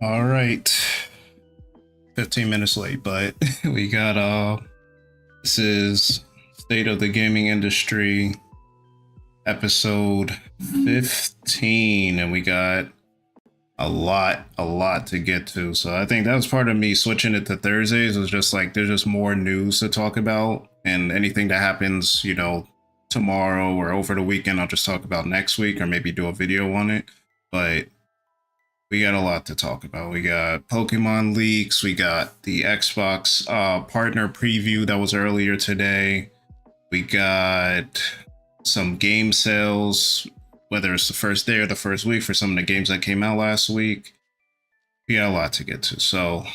All right. 15 minutes late, but we got this is State of the Gaming Industry episode 15, and we got a lot to get to. So I think that was part of me switching it to Thursdays, was just like there's just more news to talk about, and anything that happens, tomorrow or over the weekend, I'll just talk about next week or maybe do a video on it. But we got a lot to talk about. We got Pokemon leaks. We got the Xbox partner preview that was earlier today. We got some game sales, whether it's the first day or the first week for some of the games that came out last week. We got a lot to get to. So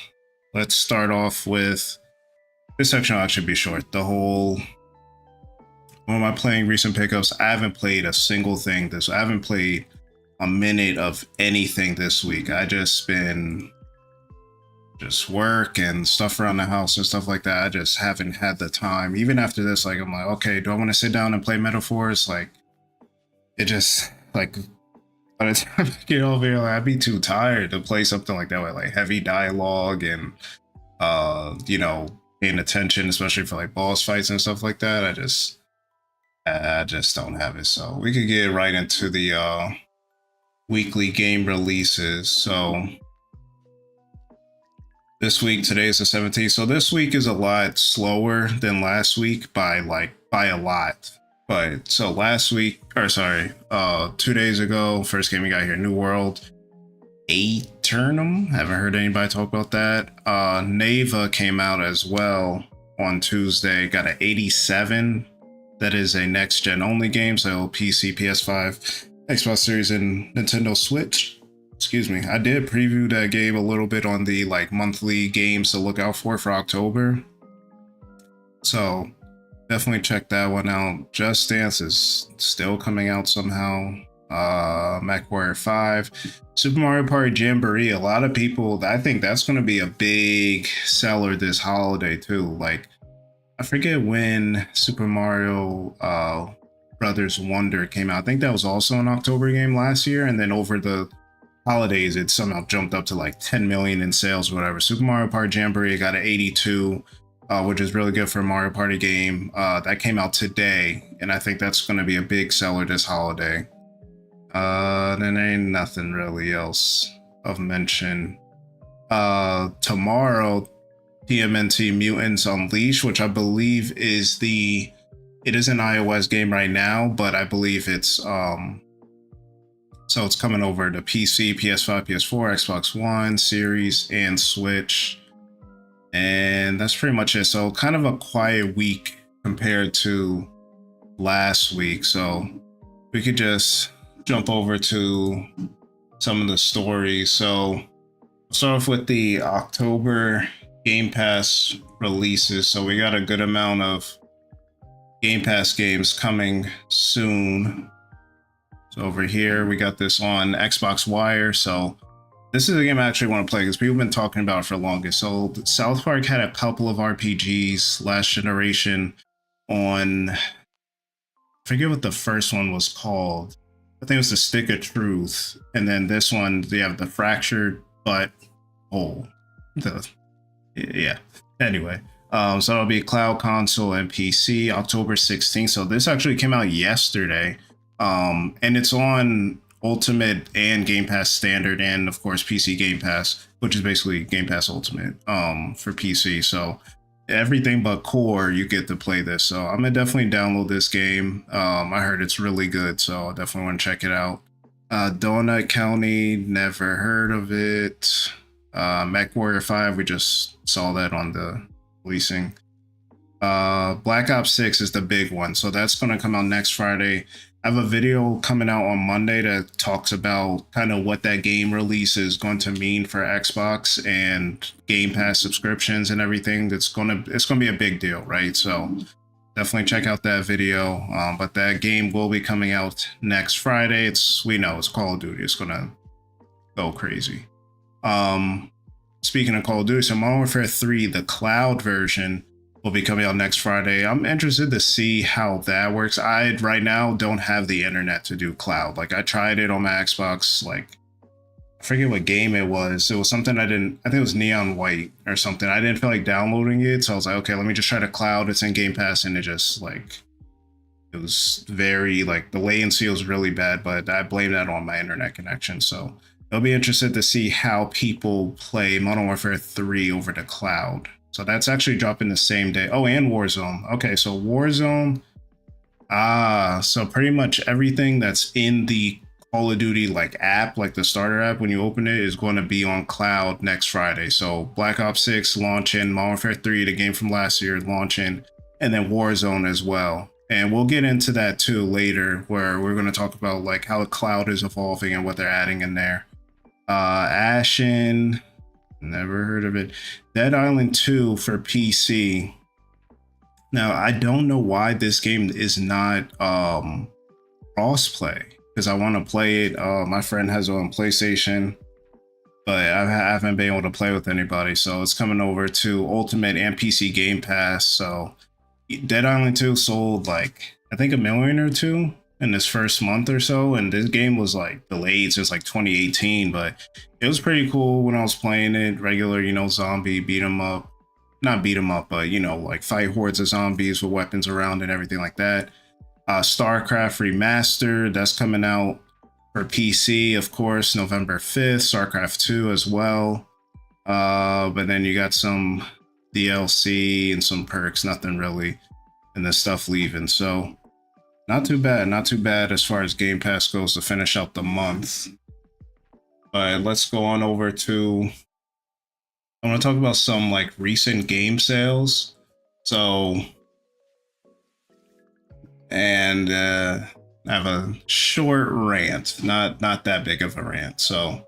let's start off with this section. Will actually be short. The whole, when am I playing recent pickups? I haven't played a single thing I haven't played a minute of anything this week. I just been work and stuff around the house and stuff like that. I just haven't had the time. Even after this, like I'm like, okay, do I want to sit down and play Metaphors? Like it just like by the time I get over here, like, I'd be too tired to play something like that with like heavy dialogue and paying attention, especially for like boss fights and stuff like that. I just don't have it. So we could get right into the weekly game releases. So this week, today is the 17th. So this week is a lot slower than last week by a lot. But so last week, 2 days ago, first game we got here, New World Aeternum. Haven't heard anybody talk about that. Neva came out as well on Tuesday. Got an 87. That is a next gen only game, so PC, PS5, Xbox Series, and Nintendo Switch. Excuse me. I did preview that game a little bit on the like monthly games to look out for October. So definitely check that one out. Just Dance is still coming out somehow. MechWarrior 5, Super Mario Party Jamboree. A lot of people, I think that's going to be a big seller this holiday too. Like I forget when Super Mario Brothers Wonder came out. I think that was also an October game last year, and then over the holidays it somehow jumped up to like 10 million in sales or whatever. Super Mario Party Jamboree got an 82, which is really good for a Mario Party game. That came out today, and I think that's going to be a big seller this holiday. Then ain't nothing really else of mention. Tomorrow, TMNT Mutants Unleashed, which I believe is it is an iOS game right now, but I believe it's so it's coming over to PC, PS5, PS4, Xbox One, Series, and Switch. And that's pretty much it. So kind of a quiet week compared to last week. So we could just jump over to some of the stories. So we'll start off with the October Game Pass releases. So we got a good amount of Game Pass games coming soon. So over here, we got this on Xbox Wire. So this is a game I actually want to play because people have been talking about it for the longest. So South Park had a couple of RPGs last generation on, I forget what the first one was called. I think it was the Stick of Truth. And then this one, they have the Fractured But Whole. Yeah. Anyway, so it'll be cloud, console, and PC October 16th. So this actually came out yesterday. And it's on Ultimate and Game Pass Standard, and of course PC Game Pass, which is basically Game Pass Ultimate for PC. So everything but core, you get to play this. So I'm gonna definitely download this game. I heard it's really good, so I definitely want to check it out. Donut County, never heard of it. MechWarrior 5, we just saw that on the releasing. Black Ops 6 is the big one, so that's going to come out next Friday. I have a video coming out on Monday that talks about kind of what that game release is going to mean for Xbox and Game Pass subscriptions and everything. It's gonna be a big deal, right? So definitely check out that video. But that game will be coming out next Friday. We know it's Call of Duty. It's gonna go crazy. Speaking of Call of Duty, so Modern Warfare 3, the cloud version, will be coming out next Friday. I'm interested to see how that works. I right now don't have the internet to do cloud. Like I tried it on my Xbox like I forget what game it was. It was something I didn't. I think it was Neon White or something. I didn't feel like downloading it, so I was like, okay, let me just try to cloud. It's in Game Pass, and it just like it was very like the latency was really bad. But I blame that on my internet connection. So I'll be interested to see how people play Modern Warfare 3 over the cloud. So that's actually dropping the same day. Oh, and Warzone. Okay, so Warzone. So pretty much everything that's in the Call of Duty like app, like the starter app, when you open it, is going to be on cloud next Friday. So Black Ops 6 launching, Modern Warfare 3, the game from last year, launching, and then Warzone as well. And we'll get into that too later, where we're going to talk about like how the cloud is evolving and what they're adding in there. Ashen, never heard of it. Dead Island 2 for PC. Now, I don't know why this game is not crossplay, because I want to play it. My friend has it on PlayStation, but I haven't been able to play with anybody. So it's coming over to Ultimate and PC Game Pass. So Dead Island 2 sold like, I think, 1 million or 2 in this first month or so. And this game was like delayed since like 2018, but it was pretty cool when I was playing it. Regular, zombie beat 'em up. Not beat 'em up, but like fight hordes of zombies with weapons around and everything like that. StarCraft Remastered, that's coming out for PC, of course, November 5th. StarCraft 2 as well. But then you got some DLC and some perks, nothing really, and the stuff leaving. So not too bad as far as Game Pass goes to finish out the month. But let's go on over to, I want to talk about some like recent game sales. So, and I have a short rant, not that big of a rant. So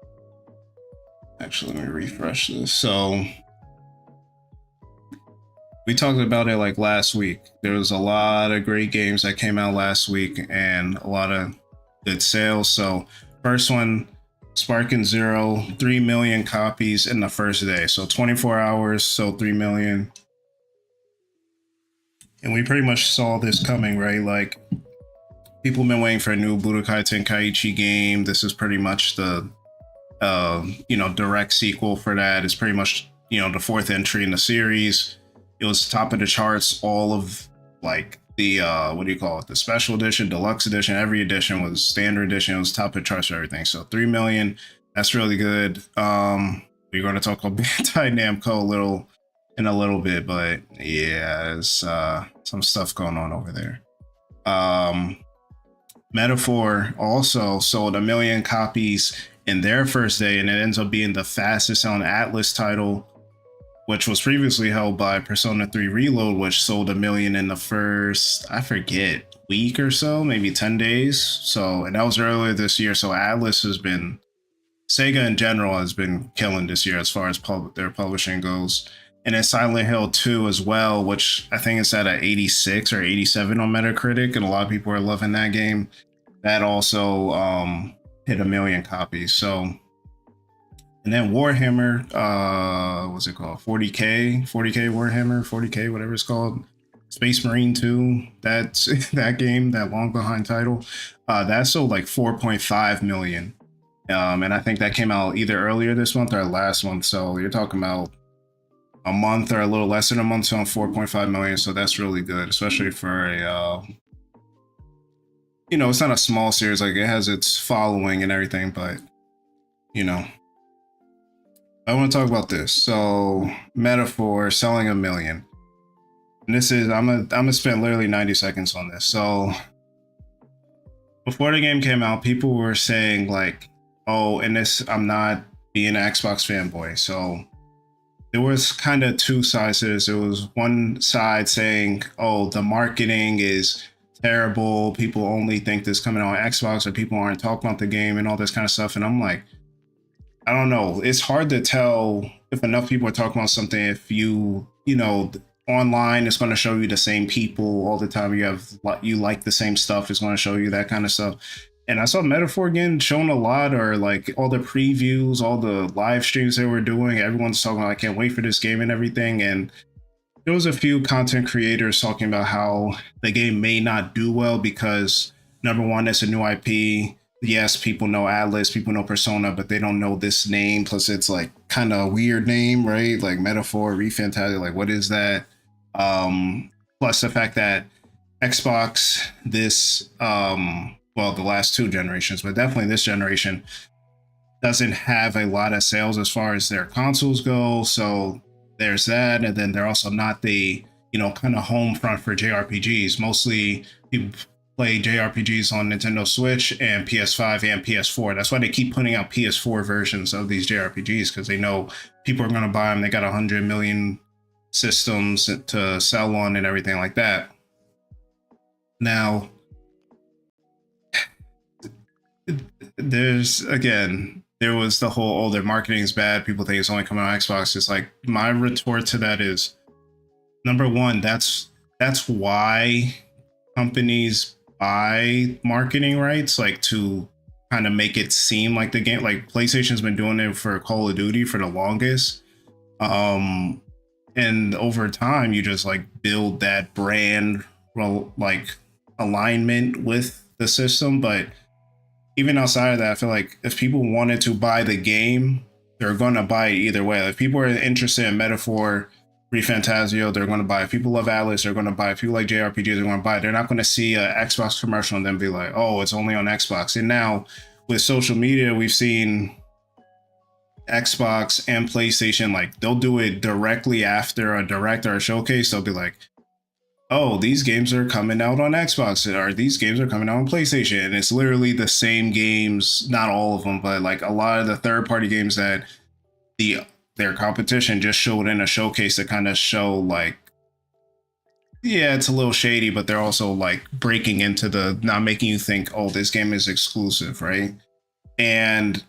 actually, let me refresh this. So we talked about it like last week. There was a lot of great games that came out last week and a lot of good sales. So first one, Sparking Zero, 3 million copies in the first day. So 24 hours, sold 3 million. And we pretty much saw this coming, right? Like, people have been waiting for a new Budokai Tenkaichi game. This is pretty much the, direct sequel for that. It's pretty much, the fourth entry in the series. It was top of the charts. All of like the the special edition, deluxe edition, every edition was standard edition. It was top of the charts for everything. So 3 million, that's really good. We're going to talk about Bandai Namco in a little bit, but yeah, there's some stuff going on over there. Metaphor also sold 1 million copies in their first day, and it ends up being the fastest selling Atlas title, which was previously held by Persona 3 Reload, which sold 1 million in the first, I forget, week or so, maybe 10 days. So, and that was earlier this year. So Atlas Sega in general has been killing this year as far as their publishing goes. And then Silent Hill 2 as well, which I think is at an 86 or 87 on Metacritic, and a lot of people are loving that game. That also hit 1 million copies. So, and then Warhammer, what's it called? 40K Warhammer, 40K, whatever it's called. Space Marine 2, that's that game, that long behind title. That sold like 4.5 million. And I think that came out either earlier this month or last month. So you're talking about a month or a little less than a month, so on 4.5 million. So that's really good, especially for a, it's not a small series. Like, it has its following and everything, but, I want to talk about this. So Metaphor selling 1 million. And this is, I'm gonna spend literally 90 seconds on this. So before the game came out, people were saying like, oh, and this, I'm not being an Xbox fanboy. So there was kind of two sides to this. There was one side saying, oh, the marketing is terrible. People only think this coming on Xbox, or people aren't talking about the game and all this kind of stuff. And I'm like, I don't know. It's hard to tell if enough people are talking about something. If online, it's going to show you the same people all the time. You like the same stuff. It's going to show you that kind of stuff. And I saw Metaphor again shown a lot, or like all the previews, all the live streams they were doing. Everyone's talking about, I can't wait for this game and everything. And there was a few content creators talking about how the game may not do well because, number one, it's a new IP. yes, people know Atlas, people know Persona, but they don't know this name. Plus, it's like kind of a weird name, right? Like Metaphor, ReFantasia, like what is that? Plus the fact that Xbox, well, the last two generations, but definitely this generation doesn't have a lot of sales as far as their consoles go. So there's that, and then they're also not the kind of home front for JRPGs. Mostly people play JRPGs on Nintendo Switch and PS5 and PS4. That's why they keep putting out PS4 versions of these JRPGs, because they know people are going to buy them. They got 100 million systems to sell on and everything like that. Now, there was the whole, their marketing is bad, people think it's only coming on Xbox. It's like, my retort to that is, number one, that's why companies buy marketing rights, like to kind of make it seem like the game, like PlayStation's been doing it for Call of Duty for the longest. And over time you just like build that brand, well, like alignment with the system. But even outside of that, I feel like if people wanted to buy the game, they're going to buy it either way. If people are interested in Metaphor, ReFantasio, they're going to buy it. If people love Atlas, they're going to buy it. If people like JRPGs, they're going to buy it. They're not going to see an Xbox commercial and then be like, oh, it's only on Xbox. And now with social media, we've seen Xbox and PlayStation, like they'll do it directly after a direct or a showcase. They'll be like, oh, these games are coming out on Xbox, or these games are coming out on PlayStation. And it's literally the same games, not all of them, but like a lot of the third-party games that their competition just showed in a showcase to kind of show like, yeah, it's a little shady, but they're also like breaking into the, not making you think, oh, this game is exclusive, right? And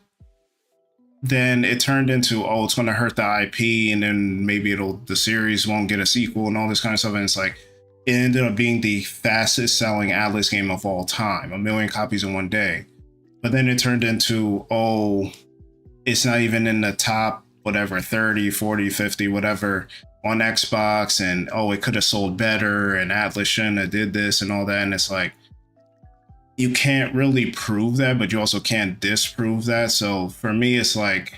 then it turned into, oh, it's going to hurt the IP, and then maybe the series won't get a sequel and all this kind of stuff. And it's like, it ended up being the fastest selling Atlas game of all time, 1 million copies in one day. But then it turned into, oh, it's not even in the top, whatever, 30, 40, 50, whatever on Xbox. And, oh, it could have sold better, and Atlas shouldn't have did this and all that. And it's like, you can't really prove that, but you also can't disprove that. So for me, it's like,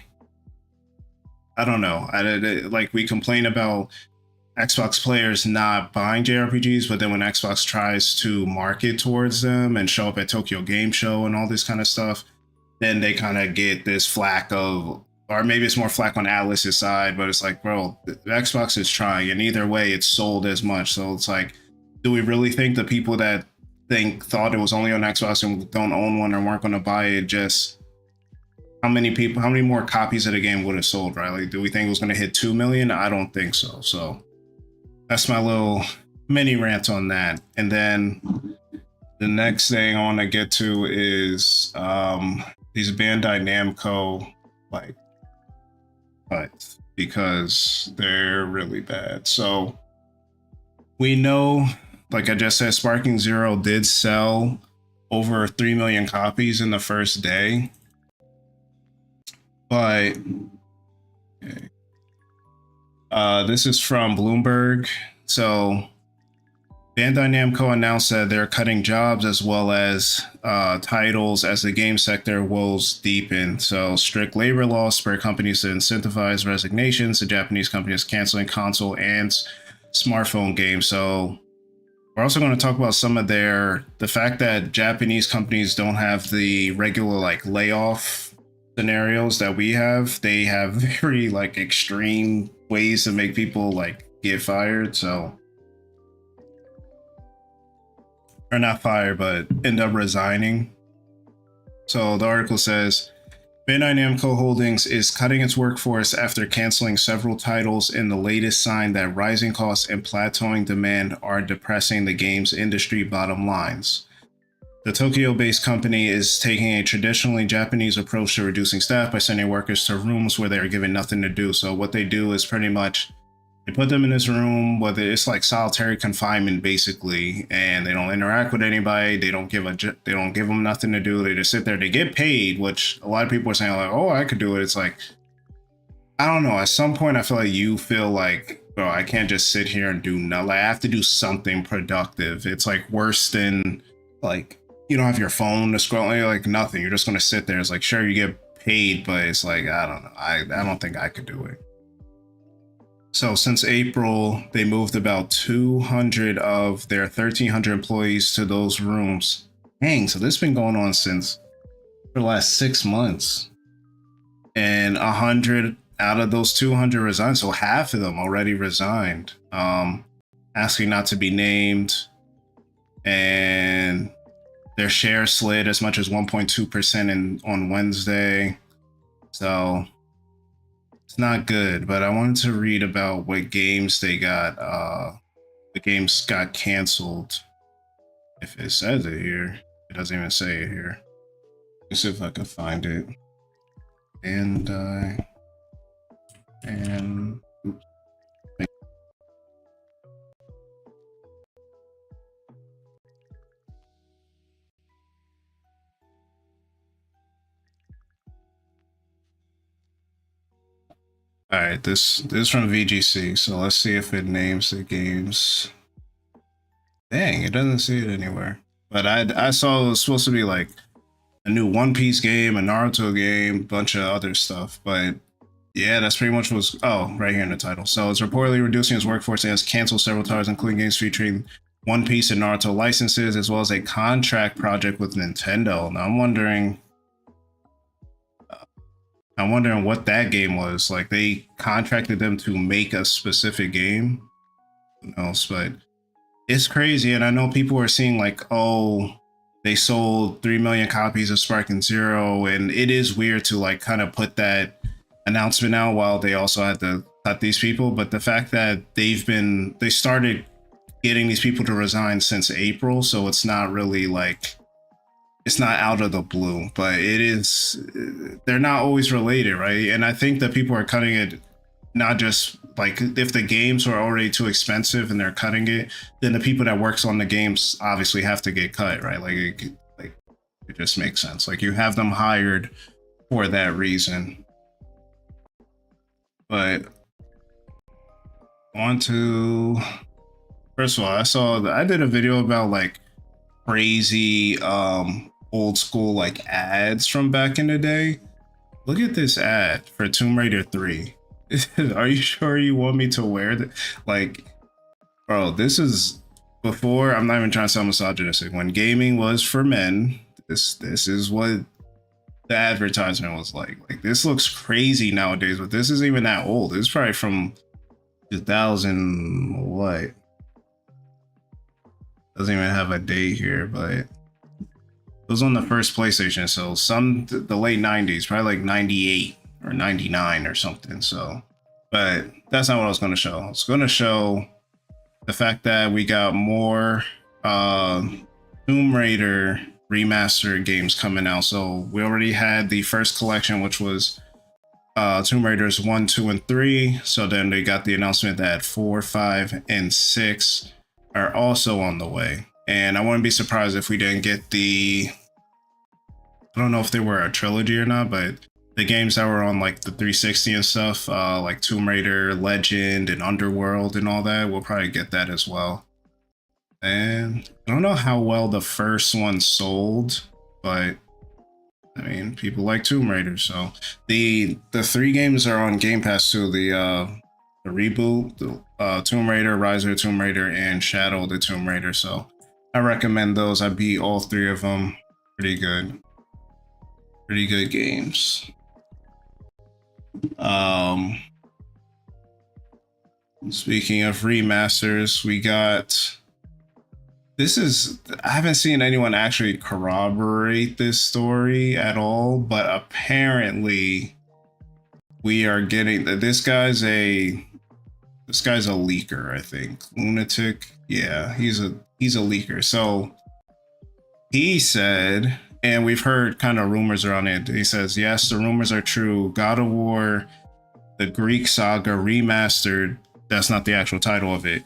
I don't know. Like, we complain about Xbox players not buying JRPGs, but then when Xbox tries to market towards them and show up at Tokyo Game Show and all this kind of stuff, then they kind of get this flack of, or maybe it's more flack on Atlas's side, but it's like, bro, Xbox is trying, and either way, it's sold as much. So it's like, do we really think the people that thought it was only on Xbox and don't own one or weren't going to buy it, just how many more copies of the game would have sold, right? Like, do we think it was going to hit 2 million? I don't think so. So that's my little mini rant on that. And then the next thing I want to get to is these Bandai Namco like cuts, because they're really bad. So we know, like I just said, Sparking Zero did sell over 3 million copies in the first day. But okay. This is from Bloomberg. So Bandai Namco announced that they're cutting jobs as well as titles as the game sector woes deepen. So strict labor laws spur companies to incentivize resignations. The Japanese company is canceling console and smartphone games. So we're also going to talk about some of the fact that Japanese companies don't have the regular like layoff scenarios that we have. They have very like extreme ways to make people like get fired. So, or not fired, but end up resigning. So the article says, Bandai Namco Holdings is cutting its workforce after canceling several titles in the latest sign that rising costs and plateauing demand are depressing the games industry bottom lines. The Tokyo-based company is taking a traditionally Japanese approach to reducing staff by sending workers to rooms where they are given nothing to do. So what they do is pretty much, they put them in this room, whether it's like solitary confinement basically, and they don't interact with anybody. They don't give them nothing to do. They just sit there. They get paid, which a lot of people are saying like, oh, I could do it. It's like, I don't know. At some point, I feel like you feel like, bro, I can't just sit here and do nothing. Like, I have to do something productive. It's like worse than like you don't have your phone to scroll, like nothing. You're just gonna sit there. It's like, sure, you get paid, but it's like, I don't know. I don't think I could do it. So since April, they moved about 200 of their 1,300 employees to those rooms. Dang, so this has been going on since for the last 6 months. And 100 out of those 200 resigned. So half of them already resigned, asking not to be named. And their share slid as much as 1.2% on Wednesday. So it's not good, but I wanted to read about what games they got. The games got canceled. If it says it here, it doesn't even say it here. Let's see if I can find it. Bandai and oops. All right, this is from VGC, so let's see if it names the games. Dang, it doesn't see it anywhere. But I saw it was supposed to be like a new One Piece game, a Naruto game, bunch of other stuff. But yeah, that's pretty much what's right here in the title. So it's reportedly reducing its workforce and has canceled several titles, including games featuring One Piece and Naruto licenses, as well as a contract project with Nintendo. Now I'm wondering what that game was. Like they contracted them to make a specific game. Who knows? But it's crazy, and I know people are seeing like, oh, they sold 3 million copies of Sparking Zero, and it is weird to like kind of put that announcement out while they also had to cut these people. But the fact that they started getting these people to resign since April, so it's not really like, it's not out of the blue, but it is, they're not always related, right? And I think that people are cutting it not just like if the games are already too expensive and they're cutting it, then the people that works on the games obviously have to get cut, right? Like it just makes sense. Like you have them hired for that reason. But on to, first of all, I did a video about like crazy old school like ads from back in the day. Look at this ad for Tomb Raider 3. Are you sure you want me to wear that? Like, bro, this is before, I'm not even trying to sound misogynistic. When gaming was for men, this is what the advertisement was like. Like, this looks crazy nowadays, but this isn't even that old. It's probably from 2000, what? Doesn't even have a date here, but it was on the first PlayStation, so the late 90s, probably like 98 or 99 or something. So, but that's not what I was going to show. I was going to show the fact that we got more Tomb Raider remastered games coming out. So we already had the first collection, which was Tomb Raiders 1, 2, and 3. So then they got the announcement that 4, 5, and 6 are also on the way. And I wouldn't be surprised if we didn't get I don't know if they were a trilogy or not, but the games that were on like the 360 and stuff, like Tomb Raider, Legend, and Underworld and all that, we'll probably get that as well. And I don't know how well the first one sold, but I mean, people like Tomb Raider, so the 3 games are on Game Pass too. The reboot, the Tomb Raider, Rise of the Tomb Raider, and Shadow of the Tomb Raider. So I recommend those. I beat all 3 of them. Pretty good games. Speaking of remasters, we got, I haven't seen anyone actually corroborate this story at all, but apparently we are getting, this guy's a leaker, I think. Lunatic. Yeah, he's a leaker. So he said, and we've heard kind of rumors around it. He says, yes, the rumors are true. God of War, the Greek Saga Remastered, that's not the actual title of it,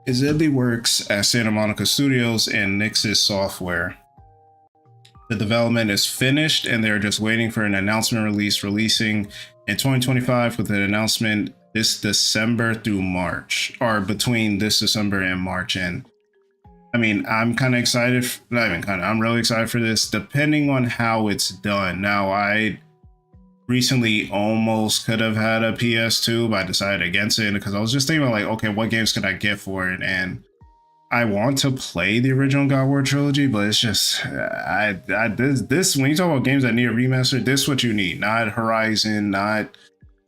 is in the works at Santa Monica Studios and Nixis Software. The development is finished and they're just waiting for an announcement releasing in 2025 with an announcement this December through March, or between this December and March. And I mean, I'm kind of excited. Not even kind of. I'm really excited for this, depending on how it's done. Now, I recently almost could have had a PS2, but I decided against it because I was just thinking about like, okay, what games could I get for it? And I want to play the original God of War trilogy, but it's just this when you talk about games that need a remaster, this is what you need, not Horizon, not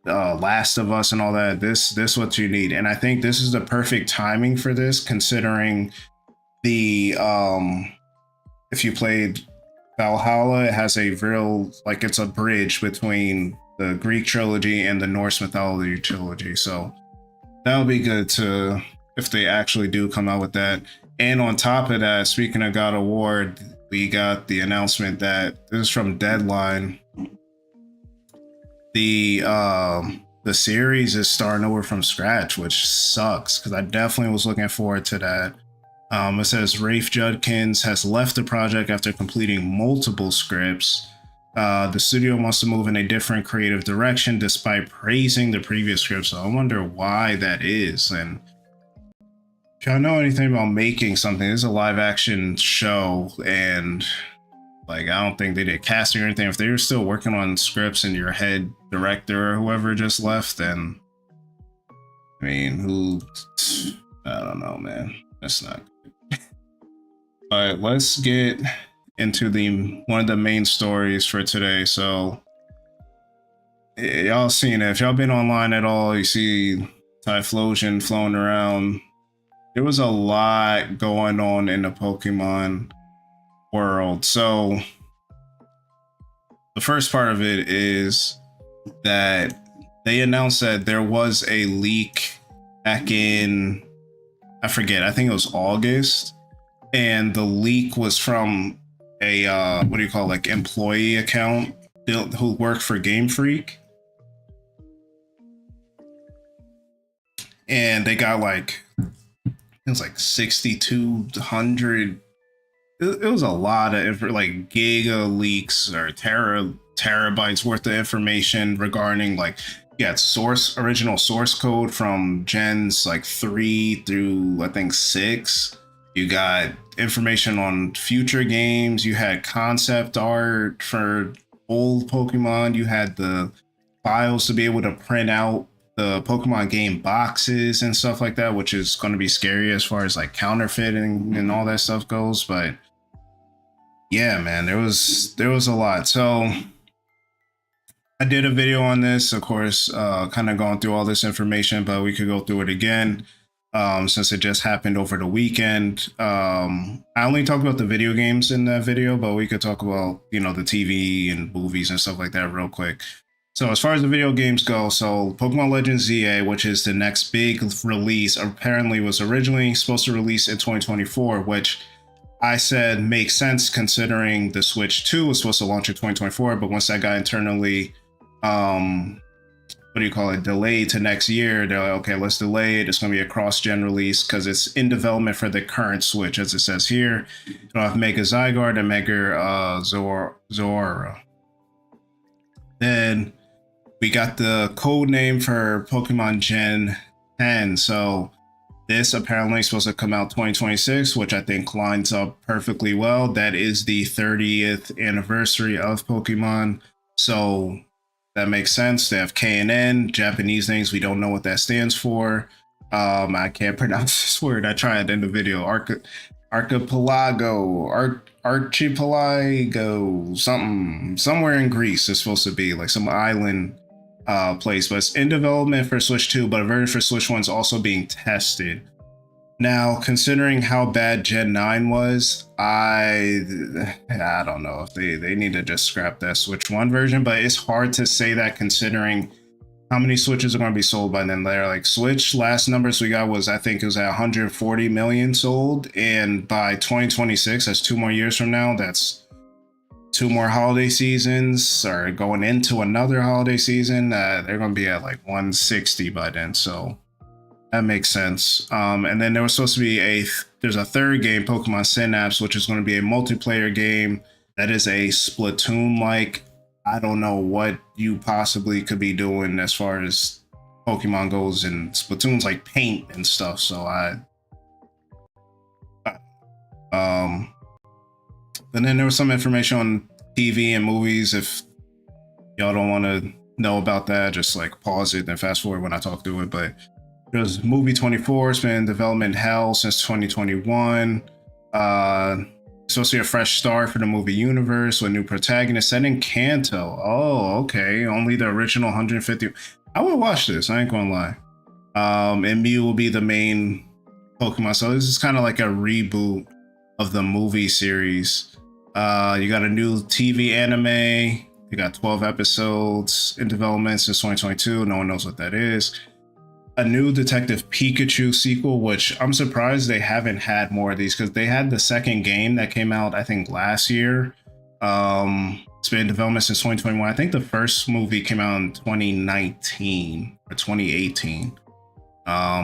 Last of Us and all that. This what you need, and I think this is the perfect timing for this, considering the if you played Valhalla, it has a real like it's a bridge between the Greek trilogy and the Norse mythology trilogy. So that would be good to if they actually do come out with that. And on top of that, speaking of God of War, we got the announcement that this is from Deadline. The series is starting over from scratch, which sucks because I definitely was looking forward to that. It says Rafe Judkins has left the project after completing multiple scripts. The studio wants to move in a different creative direction despite praising the previous script. So I wonder why that is. And if y'all know anything about making something, it's a live action show, and like I don't think they did casting or anything. If they were still working on scripts and your head director or whoever just left, then I mean, I don't know, man. That's not good. But let's get into one of the main stories for today. So y'all seen it. If y'all been online at all, you see Typhlosion flown around. There was a lot going on in the Pokemon world. So the first part of it is that they announced that there was a leak back in, I forget, I think it was August, and the leak was from a what do you call it, like employee account who worked for Game Freak, and they got like it was like 6,200. It was a lot of like giga leaks or terabytes worth of information regarding like original source code from gens like 3 through I think 6. You got information on future games. You had concept art for old Pokemon. You had the files to be able to print out the Pokemon game boxes and stuff like that, which is going to be scary as far as like counterfeiting and all that stuff goes. But yeah, man, there was a lot. So I did a video on this, of course, kind of going through all this information, but we could go through it again since it just happened over the weekend. I only talked about the video games in that video, but we could talk about, the TV and movies and stuff like that real quick. So as far as the video games go, so Pokemon Legends ZA, which is the next big release, apparently was originally supposed to release in 2024, which I said makes sense considering the Switch 2 was supposed to launch in 2024, but once that got internally, delayed to next year, they're like, okay, let's delay it. It's going to be a cross-gen release because it's in development for the current Switch, as it says here. It'll have Mega Zygarde and Mega Zora. Then we got the code name for Pokemon Gen 10. So this apparently is supposed to come out 2026, which I think lines up perfectly well. That is the 30th anniversary of Pokemon. So that makes sense. They have K and N, Japanese names. We don't know what that stands for. I can't pronounce this word. I tried in the video. Archipelago, somewhere in Greece is supposed to be like some island place, but it's in development for Switch 2, but a version for Switch 1 is also being tested. Now, considering how bad Gen 9 was, I don't know if they need to just scrap that Switch 1 version, but it's hard to say that considering how many Switches are going to be sold by then. They're like Switch, last numbers we got was, I think it was at 140 million sold, and by 2026, that's 2 more years from now, that's 2 more holiday seasons, or going into another holiday season, they're going to be at like 160 by then, so that makes sense. And then there was supposed to be there's a third game, Pokemon Synapse, which is going to be a multiplayer game that is a Splatoon-like. I don't know what you possibly could be doing as far as Pokemon goes, and Splatoon's like paint and stuff, so And then there was some information on TV and movies. If y'all don't want to know about that, just like pause it and fast forward when I talk through it. But there's movie 24. It's been in development hell since 2021. Supposed to be a fresh start for the movie universe with new protagonists set in Kanto. Oh, okay. Only the original 150. I would watch this. I ain't gonna lie. And Mew will be the main Pokemon. So this is kind of like a reboot of the movie series. You got a new TV anime. You got 12 episodes in development since 2022. No one knows what that is. A new Detective Pikachu sequel, which I'm surprised they haven't had more of these, because they had the second game that came out, I think, last year. It's been in development since 2021. I think the first movie came out in 2019 or 2018.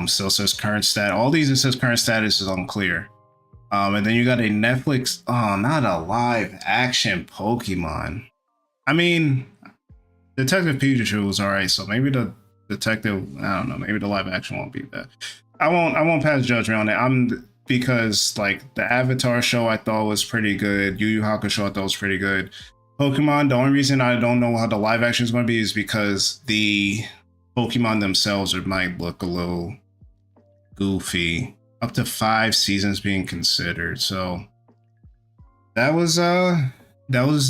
Still says current stat. All these, it says current status is unclear. And then you got a Netflix, not a live action Pokemon. I mean, Detective Pikachu was all right, so maybe the detective, I don't know, maybe the live action won't be that. I won't pass judgment on it. Because like the Avatar show I thought was pretty good. Yu Yu Hakusho I thought was pretty good. Pokemon, the only reason I don't know how the live action is going to be is because the Pokemon themselves might look a little goofy. Up to 5 seasons being considered. So that was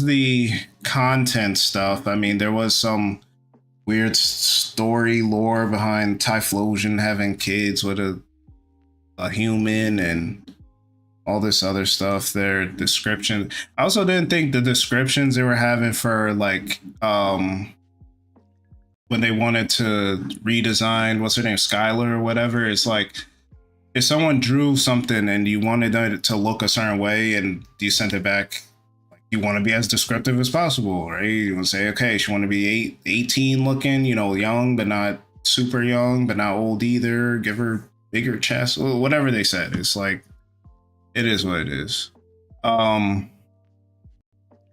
the content stuff. I mean, there was some weird story lore behind Typhlosion having kids with a human and all this other stuff. Their description. I also didn't think the descriptions they were having for like when they wanted to redesign, what's her name, Skylar or whatever, it's like if someone drew something and you wanted it to look a certain way and you sent it back, like you want to be as descriptive as possible, right? You want to say, okay, she want to be 18 looking, young, but not super young, but not old either. Give her bigger chest, whatever they said. It's like, it is what it is.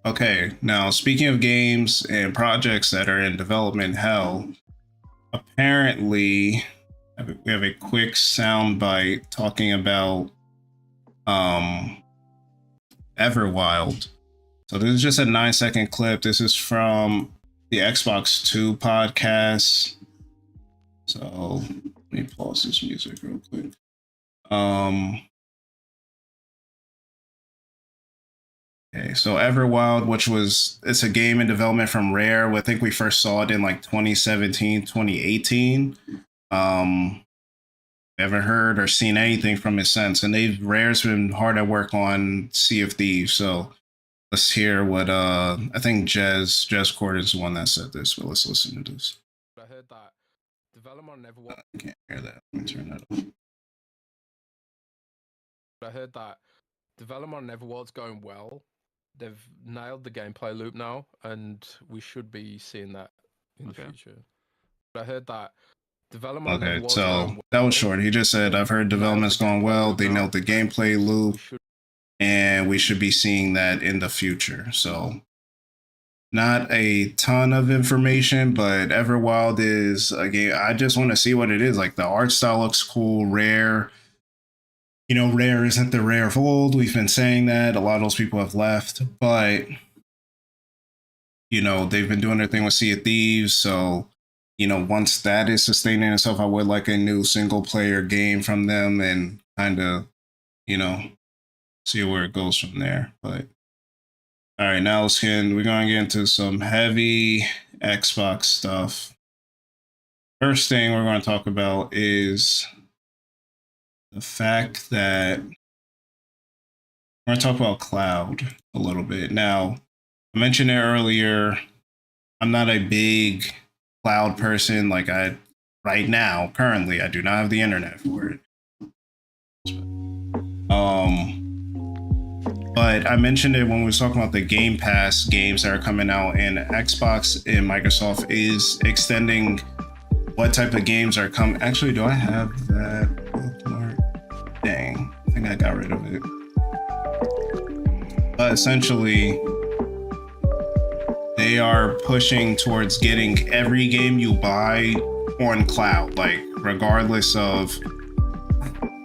Okay, now speaking of games and projects that are in development hell, apparently we have a quick soundbite talking about Everwild. So this is just a 9-second clip. This is from the Xbox 2 podcast. So let me pause this music real quick. Okay, so Everwild, it's a game in development from Rare. I think we first saw it in like 2017, 2018. Haven't heard or seen anything from it since, and Rare's been hard at work on Sea of Thieves. So let's hear what I think Jez Cord is the one that said this, but let's listen to this. I heard that development on Everwild. I can't hear that. Let me turn that off. I heard that development on Everwild's going well. They've nailed the gameplay loop now, and we should be seeing that in the future. I heard that development. Okay, so that was short. He just said, I've heard development's going well. They nailed the gameplay loop, and we should be seeing that in the future. So not a ton of information, but Everwild is a game. I just want to see what it is. Like the art style looks cool. Rare. Rare isn't the Rare of old. We've been saying that. A lot of those people have left, but they've been doing their thing with Sea of Thieves. So, once that is sustaining itself, I would like a new single player game from them and kind of, see where it goes from there. But all right, now we're going to get into some heavy Xbox stuff. First thing we're going to talk about is the fact that we're going to talk about cloud a little bit. Now, I mentioned it earlier. I'm not a big cloud person. Like right now, currently, I do not have the internet for it. But I mentioned it when we were talking about the Game Pass games that are coming out, and Xbox and Microsoft is extending what type of games are coming. Actually, do I have that bookmark? Dang, I think I got rid of it. But essentially, they are pushing towards getting every game you buy on cloud, like regardless of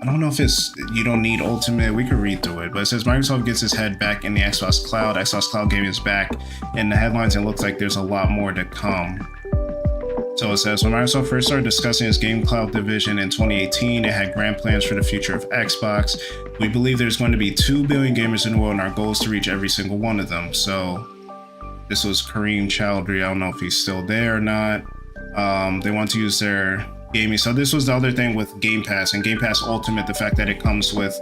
I don't know if it's, you don't need Ultimate, we could read through it, but it says Microsoft gets its head back in the Xbox Cloud. Xbox Cloud Gaming is back. In the headlines, it looks like there's a lot more to come. So it says, when Microsoft first started discussing its Game Cloud division in 2018, it had grand plans for the future of Xbox. We believe there's going to be 2 billion gamers in the world, and our goal is to reach every single one of them. So this was Kareem Chowdhury. I don't know if he's still there or not. They want to use their gaming. So this was the other thing with Game Pass and Game Pass Ultimate, the fact that it comes with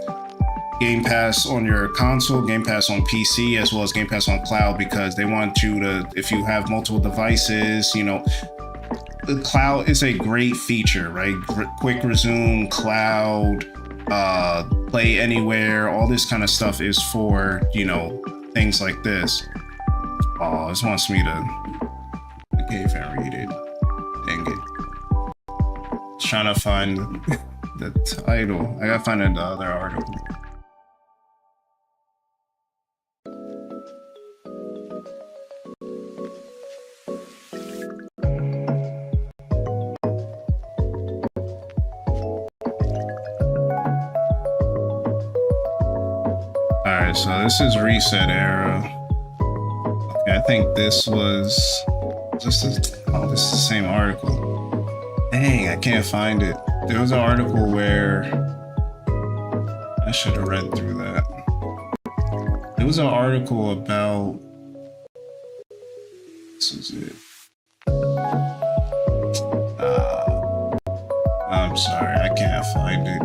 Game Pass on your console, Game Pass on PC, as well as Game Pass on cloud, because they want you to, if you have multiple devices, you know, the cloud is a great feature, right? Quick resume, cloud, play anywhere, all this kind of stuff is for, you know, things like this. Oh, this wants me to, I can't even read it. Dang it. Trying to find the title. I gotta find the other article. Alright, so this is Reset Era. Okay, I think this was this is this is the same article. Dang, I can't find it. There was an article where I should have read through that. There was an article about, this is it. I'm sorry, I can't find it.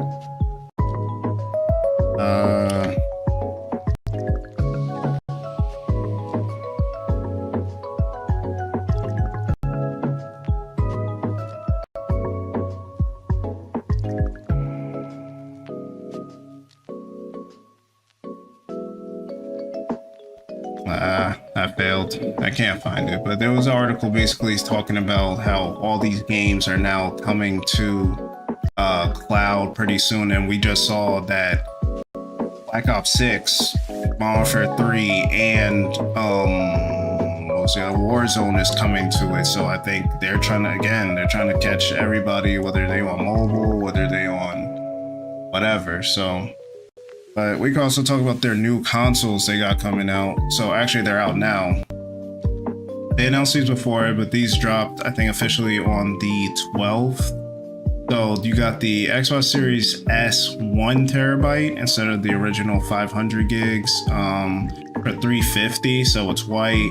I failed. I can't find it, but there was an article basically talking about how all these games are now coming to cloud pretty soon, and we just saw that Black Ops 6, Modern Warfare 3, and Warzone is coming to it. So I think they're trying to catch everybody, whether they on mobile, whether they on whatever. So. But we can also talk about their new consoles they got coming out. So actually they're out now. They announced these before, but these dropped, I think, officially on the 12th. So you got the Xbox Series S 1 terabyte instead of the original 500 gigs for $350. So it's white.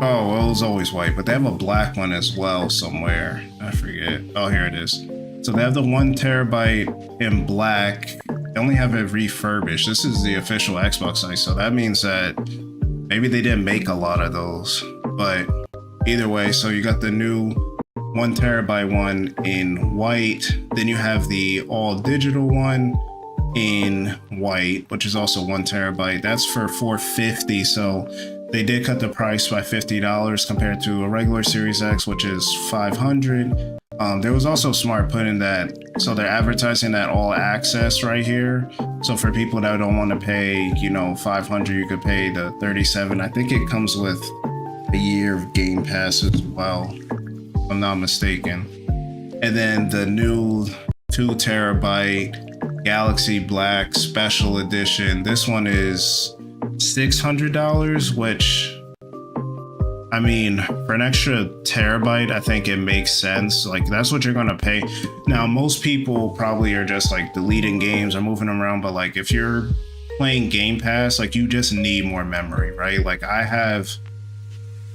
Oh, well, it was always white, but they have a black one as well somewhere. I forget. Oh, here it is. So they have the 1 terabyte in black. They only have it refurbished. This is the official Xbox site, so that means that maybe they didn't make a lot of those. But either way, so you got the new 1 terabyte one in white. Then you have the all digital one in white, which is also 1 terabyte. That's for $450. So they did cut the price by $50 compared to a regular Series X, which is $500. There was also smart putting that, so they're advertising that all access right here. So for people that don't want to pay, you know, $500, you could pay the $37. I think it comes with a year of Game Pass as well, if I'm not mistaken. And then the new 2 terabyte Galaxy Black Special Edition. This one is $600, which, I mean, for an extra terabyte, I think it makes sense. Like, that's what you're gonna pay. Now, most people probably are just like deleting games or moving them around, but like if you're playing Game Pass, like you just need more memory, right? Like I have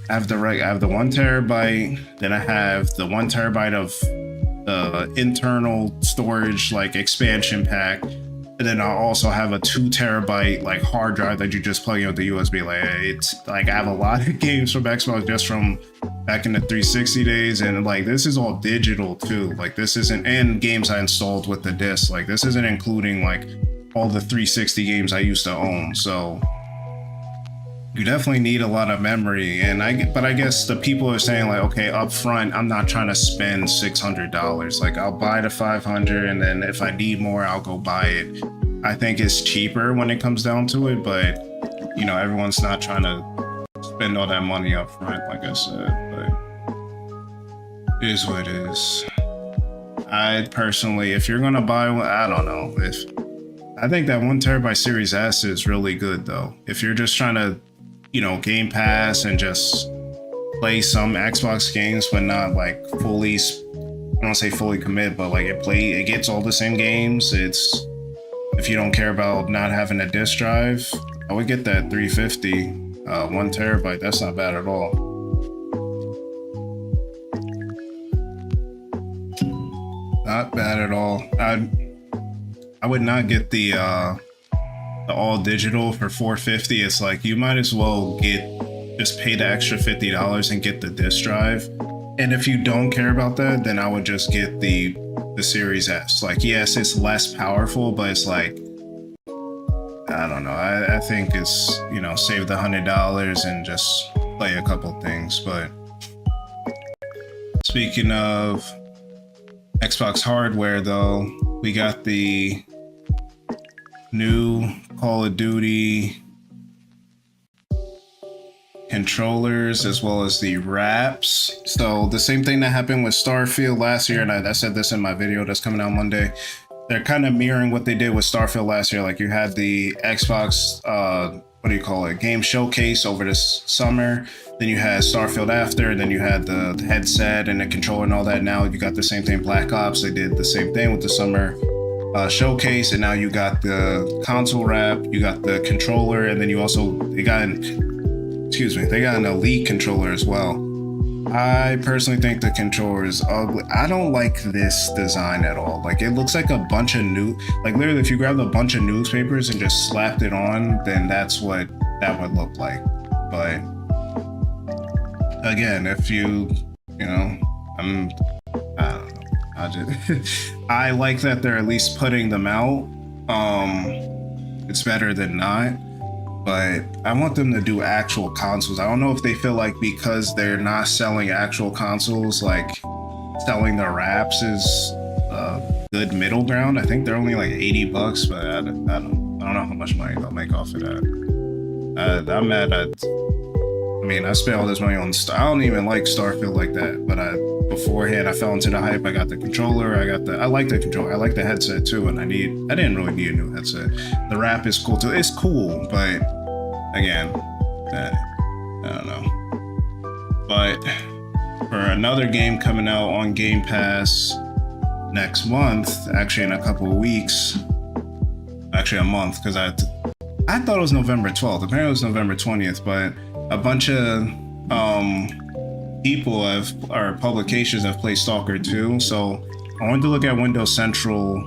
the 1 terabyte, then I have the 1 terabyte of the internal storage, like expansion pack. And then I also have a 2 terabyte like hard drive that you just plug in with the USB. Like it's like I have a lot of games from Xbox just from back in the 360 days, and like this is all digital too. Like this isn't, and games I installed with the disc. Like this isn't including like all the 360 games I used to own. So you definitely need a lot of memory. And I guess the people are saying like, okay, up front, I'm not trying to spend $600. Like I'll buy the 500, and then if I need more, I'll go buy it. I think it's cheaper when it comes down to it, but you know, everyone's not trying to spend all that money up front, like I said, but it is what it is. I personally, if you're gonna buy one, I don't know. I think that 1 TB Series S is really good though. If you're just trying to, Game Pass and just play some Xbox games, but not like fully, I don't say fully commit, but like it gets all the same games. If you don't care about not having a disk drive, I would get that 350, 1 TB. That's not bad at all. Not bad at all. I would not get the all digital for $450. It's like you might as well just pay the extra $50 and get the disk drive. And if you don't care about that, then I would just get the Series S. Like, yes, it's less powerful, but it's like, I don't know. I think it's, save the $100 and just play a couple things. But speaking of Xbox hardware, though, we got the new Call of Duty controllers as well as the wraps. So the same thing that happened with Starfield last year, and I said this in my video that's coming out Monday. They're kind of mirroring what they did with Starfield last year. Like you had the Xbox, game showcase over this summer. Then you had Starfield after, and then you had the headset and the controller and all that. Now you got the same thing, Black Ops. They did the same thing with the summer showcase, and now you got the console wrap, you got the controller, and then they got an Elite controller as well. I personally think the controller is ugly. I don't like this design at all. Like it looks like a bunch of literally if you grabbed a bunch of newspapers and just slapped it on, then that's what that would look like. But again, if I don't know. I like that they're at least putting them out. It's better than not. But I want them to do actual consoles. I don't know if they feel like because they're not selling actual consoles, like selling the wraps is a good middle ground. I think they're only like $80, but I don't know how much money they'll make off of that. I'm mad at. I spent all this money on. I don't even like Starfield like that, but beforehand I fell into the hype. I got the controller. I like the controller. I like the headset too, and I didn't really need a new headset. The wrap is cool too. It's cool, but again, I don't know. But for another game coming out on Game Pass next month, actually in a couple of weeks, actually a month, because I thought it was November 12th. Apparently it was November 20th, but a bunch of publications have played Stalker 2. So I wanted to look at Windows Central,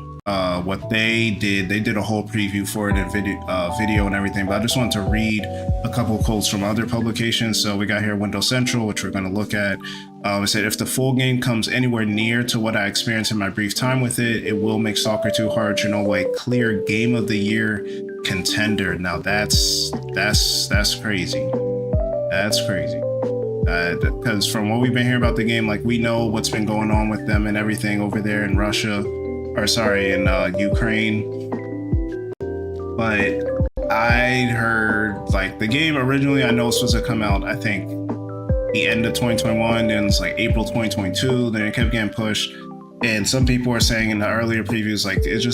what they did. They did a whole preview for it in video and everything, but I just wanted to read a couple of quotes from other publications. So we got here Windows Central, which we're going to look at. It said, if the full game comes anywhere near to what I experienced in my brief time with it, it will make Stalker 2 Hard Chernobyl a clear Game of the Year contender. Now that's crazy. That's crazy. Because from what we've been hearing about the game, like we know what's been going on with them and everything over there in Ukraine. But I heard like the game originally, I know was supposed to come out, I think the end of 2021, then it's like April 2022, then it kept getting pushed. And some people were saying in the earlier previews, like it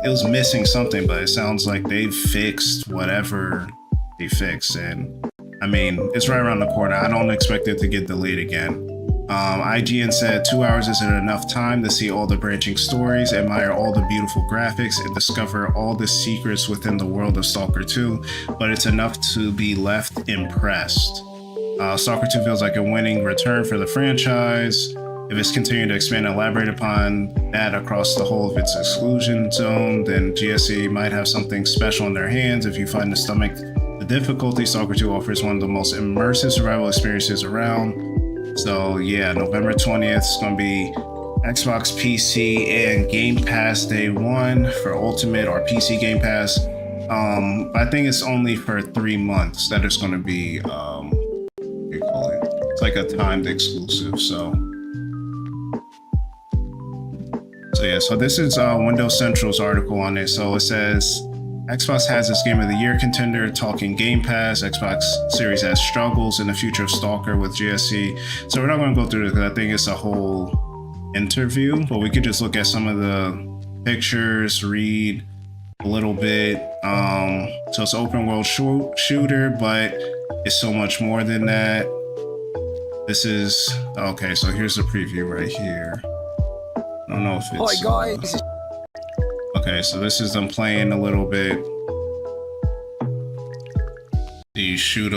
was missing something, but it sounds like they've fixed whatever they fixed. And it's right around the corner. I don't expect it to get delayed again. IGN said 2 hours isn't enough time to see all the branching stories, admire all the beautiful graphics, and discover all the secrets within the world of Stalker 2, but it's enough to be left impressed. Stalker 2 feels like a winning return for the franchise. If it's continuing to expand and elaborate upon that across the whole of its exclusion zone, then GSC might have something special in their hands. If you find the stomach the difficulty, Stalker 2 offers one of the most immersive survival experiences around. So yeah, November 20th is going to be Xbox, PC, and Game Pass day one for Ultimate or PC Game Pass. I think it's only for 3 months that it's going to be, what do you call it? It's like a timed exclusive. So So this is Windows Central's article on it. So it says, Xbox has its Game of the Year contender, talking Game Pass. Xbox Series S struggles in the future of Stalker with GSC. So we're not going to go through this because I think it's a whole interview, but we could just look at some of the pictures, read a little bit. So it's open world shooter, but it's so much more than that. This is okay. So here's the preview right here. I don't know if it's. Hi guys. Okay, so this is them playing a little bit. Do you shoot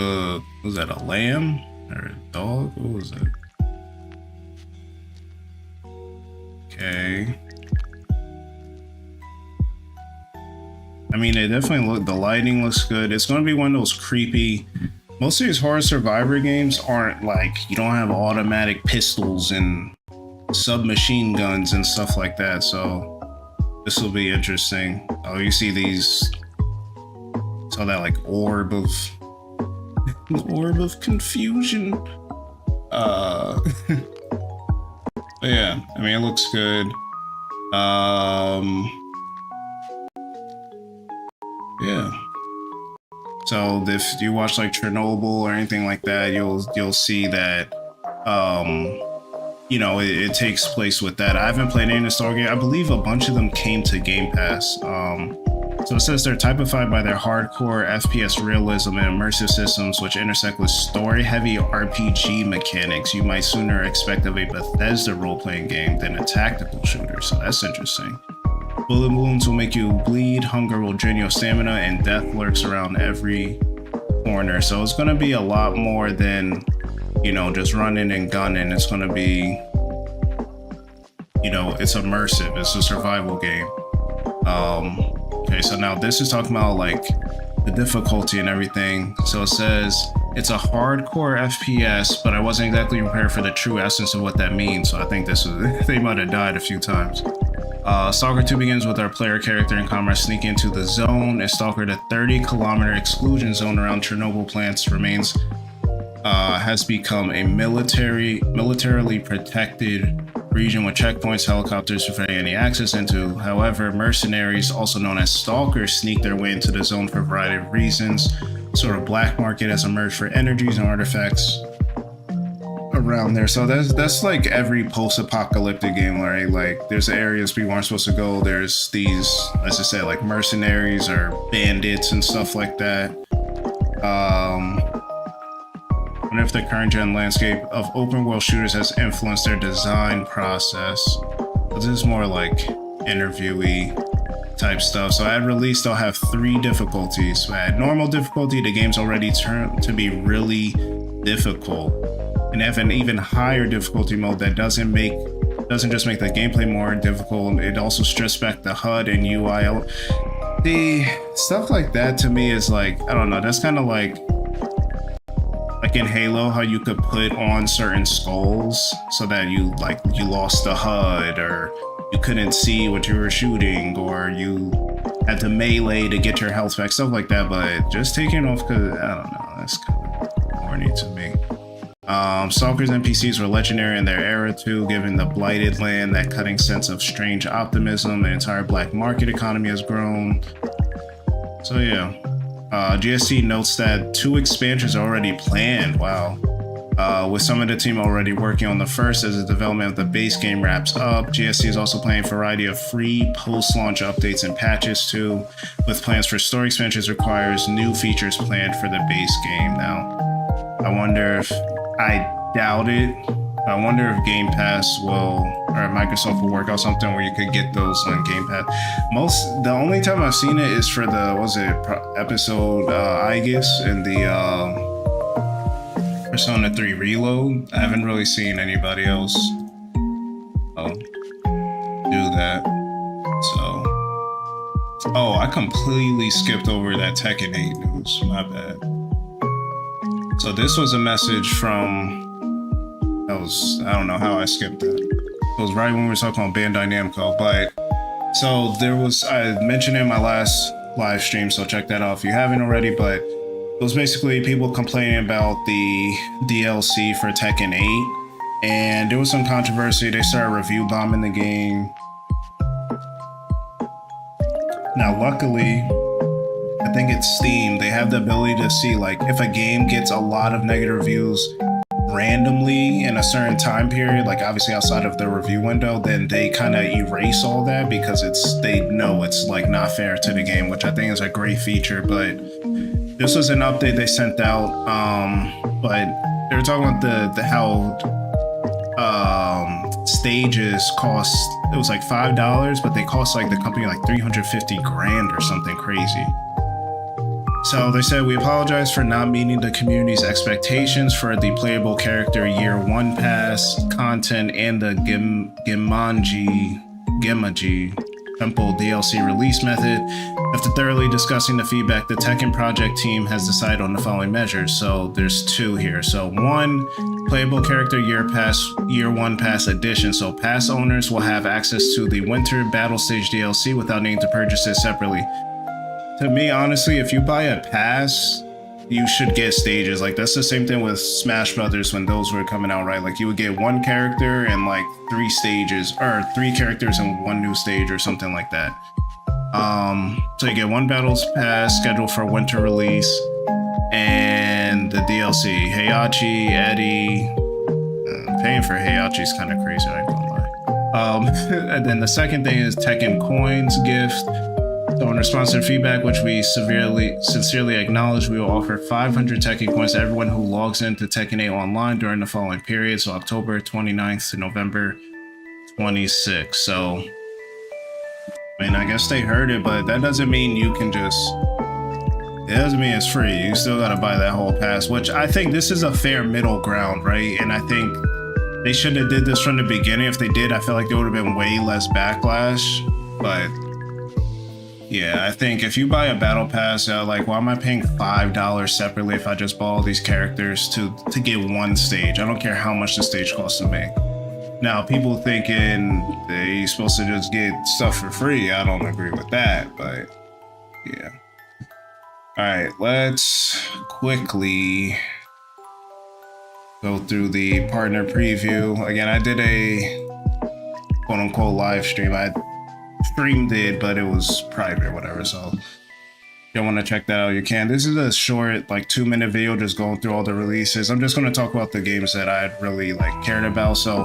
was that a lamb or a dog? What was it? Okay. I mean, it definitely the lighting looks good. It's going to be one of those creepy. Most of these horror survivor games aren't like, you don't have automatic pistols and submachine guns and stuff like that. So this will be interesting. Oh, you see these, saw that like orb of confusion. But yeah, I mean, it looks good. Yeah. So if you watch like Chernobyl or anything like that, you'll see that you know, it takes place with that. I haven't played any of the Stalker game. I believe a bunch of them came to Game Pass. So it says they're typified by their hardcore FPS realism and immersive systems, which intersect with story-heavy RPG mechanics you might sooner expect of a Bethesda role-playing game than a tactical shooter. So that's interesting. Bullet wounds will make you bleed, hunger will drain your stamina, and death lurks around every corner. So it's going to be a lot more than, you know, just running and gunning. It's going to be, you know, it's immersive. It's a survival game. Okay, so now this is talking about like the difficulty and everything. So it says it's a hardcore FPS, but I wasn't exactly prepared for the true essence of what that means. So I think this was, they might have died a few times. Stalker 2 begins with our player character and comrade sneaking into the zone. As Stalker, the 30-kilometer exclusion zone around Chernobyl plants remains has become a militarily protected region with checkpoints, helicopters preventing any access into. However, mercenaries, also known as stalkers, sneak their way into the zone for a variety of reasons. Sort of black market has emerged for energies and artifacts around there. So that's like every post-apocalyptic game, right? Like there's areas people aren't supposed to go. There's these, let's just say, like mercenaries or bandits and stuff like that. I wonder if the current gen landscape of open world shooters has influenced their design process. This is more like interviewee type stuff. So at release, they'll have 3 difficulties. So at normal difficulty, the game's already turned to be really difficult. And have an even higher difficulty mode that doesn't just make the gameplay more difficult. It also strips back the HUD and UI. The stuff like that to me is like, I don't know, that's kind of like in Halo, how you could put on certain skulls so that you lost the HUD, or you couldn't see what you were shooting, or you had to melee to get your health back, stuff like that. But just taking off, because I don't know, that's kind of corny to me. Stalkers NPCs were legendary in their era too, given the blighted land, that cutting sense of strange optimism. The entire black market economy has grown. So yeah. GSC notes that 2 expansions are already planned. Wow. With some of the team already working on the first as the development of the base game wraps up. GSC is also planning a variety of free post-launch updates and patches too, with plans for story expansions requires new features planned for the base game. Now, I wonder if, I doubt it, I wonder if Game Pass will, or Microsoft will work out something where you could get those on Game Pass. The only time I've seen it is for the, episode Aegis in the Persona 3 Reload. I haven't really seen anybody else do that. So, oh, I completely skipped over that Tekken 8 news. My bad. So this was a message from, I don't know how I skipped that. It was right when we were talking about Bandai Namco, but so I mentioned it in my last live stream, so check that out if you haven't already, but it was basically people complaining about the DLC for Tekken 8, and there was some controversy. They started review bombing the game. Now, luckily, I think it's Steam. They have the ability to see, like, if a game gets a lot of negative reviews, randomly in a certain time period, like obviously outside of the review window, then they kind of erase all that because they know it's like not fair to the game, which I think is a great feature. But this was an update they sent out, but they were talking about the how stages cost. It was like $5, but they cost like the company like 350 grand or something crazy. So they said, we apologize for not meeting the community's expectations for the playable character year 1 pass content and the Gemaji Temple DLC release method. After thoroughly discussing the feedback, the Tekken project team has decided on the following measures. So there's 2 here. So 1, playable character year 1 pass edition. So pass owners will have access to the Winter Battle Stage DLC without needing to purchase it separately. To me, honestly, if you buy a pass, you should get stages. Like, that's the same thing with Smash Brothers when those were coming out, right? Like, you would get 1 character and like 3 stages, or 3 characters and 1 new stage or something like that. So you get 1 battles pass scheduled for winter release, and the DLC, Heihachi, Eddie. Paying for Heihachi is kind of crazy, I ain't gonna lie. And then the second thing is Tekken Coins gift. So in response to feedback, which we sincerely acknowledge, we will offer 500 Tekken coins to everyone who logs into Tekken 8 online during the following period, so October 29th to November 26th. So, I mean, I guess they heard it, but that doesn't mean you can just... It doesn't mean it's free. You still gotta buy that whole pass, which I think this is a fair middle ground, right? And I think they should have did this from the beginning. If they did, I feel like there would have been way less backlash, but... Yeah, I think if you buy a battle pass, like, why am I paying $5 separately if I just bought all these characters to get 1 stage? I don't care how much the stage costs to make. Now, people thinking they're supposed to just get stuff for free, I don't agree with that, but yeah. All right, let's quickly go through the partner preview. Again, I did a quote-unquote live stream. I streamed it, but it was private or whatever, so if you want to check that out, you can. This is a short, like 2-minute video just going through all the releases. I'm just going to talk about the games that I really like cared about. So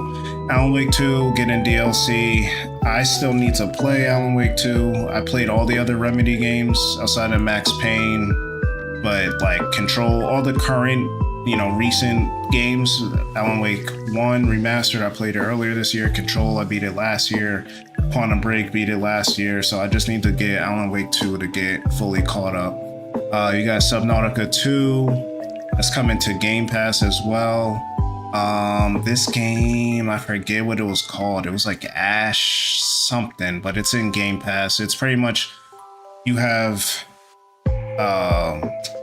Alan Wake 2 getting DLC. I still need to play Alan Wake 2. I played all the other Remedy games outside of Max Payne, but like Control, all the current, you know, recent games. Alan Wake 1 Remastered, I played it earlier this year. Control, I beat it last year. Quantum Break, beat it last year. So I just need to get Alan Wake 2 to get fully caught up. You got Subnautica 2. That's coming to Game Pass as well. This game, I forget what it was called. It was like Ash something, but it's in Game Pass. It's pretty much, you have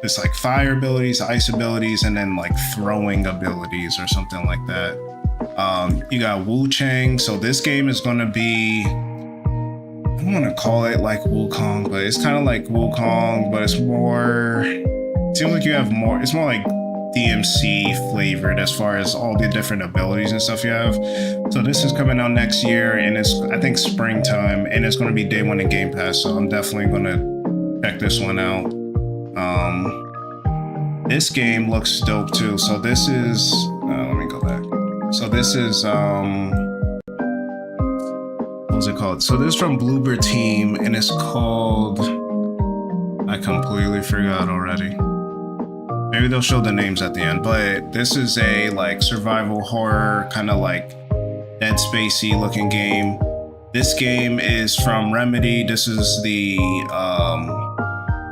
it's like fire abilities, ice abilities, and then like throwing abilities or something like that. You got Wu Chang. So this game is going to be, I don't want to call it like Wukong, but it's kind of like Wukong, but it's more, it seems like you have more, it's more like DMC flavored as far as all the different abilities and stuff you have. So this is coming out next year, and it's, I think, springtime, and it's going to be day 1 in Game Pass. So I'm definitely going to check this one out. This game looks dope too. So this is, let me go back. So this is, what's it called? So this is from Bloober Team, and it's called, I completely forgot already. Maybe they'll show the names at the end, but this is a like survival horror, kind of like Dead Spacey looking game. This game is from Remedy. This is the,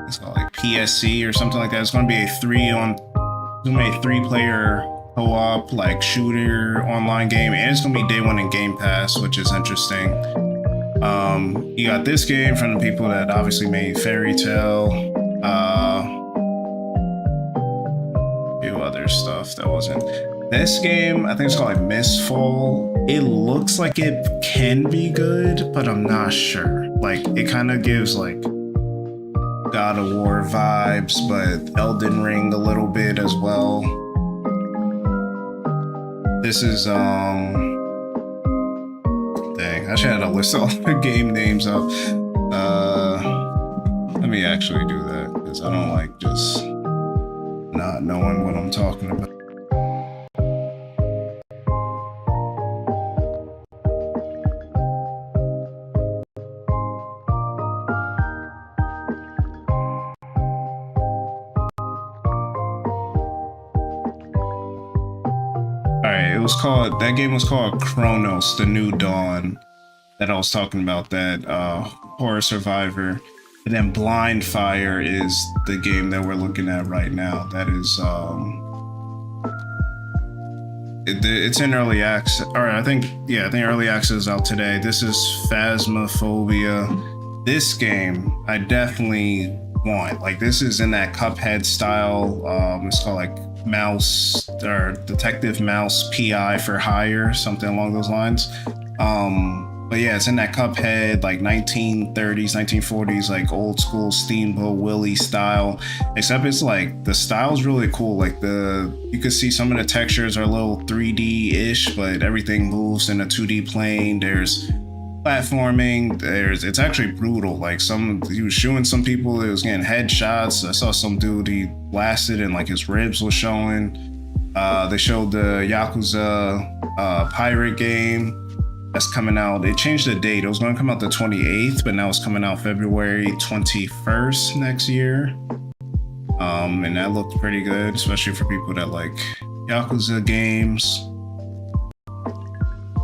it's called like PSC or something like that. It's going to be a 3-player co-op like shooter online game, and it's gonna be day 1 in Game Pass, which is interesting. You got this game from the people that obviously made Fairy Tail, a few other stuff that wasn't. This game, I think it's called like Mistfall. It looks like it can be good, but I'm not sure. Like, it kind of gives like God of War vibes, but Elden Ring a little bit as well. This is, dang, I should have to list all the game names up. Let me actually do that, because I don't like just not knowing what I'm talking about. that game was called Chronos, The New Dawn, that I was talking about, that horror survivor. And then Blind Fire is the game that we're looking at right now. That is it's in early access. Or I think early access is out today. This is Phasmophobia. This game I definitely want. Like, this is in that Cuphead style. It's called like Mouse or Detective Mouse PI for Hire, something along those lines. But yeah, it's in that Cuphead, like 1930s, 1940s, like old school Steamboat Willie style. Except it's like the style's really cool. Like you can see some of the textures are a little 3D-ish, but everything moves in a 2D plane. There's platforming. It's actually brutal. Like he was shooting some people. It was getting headshots. I saw some dude, he blasted and like his ribs was showing. They showed the Yakuza pirate game that's coming out. They changed the date. It was going to come out the 28th, but now it's coming out February 21st next year. And that looked pretty good, especially for people that like Yakuza games.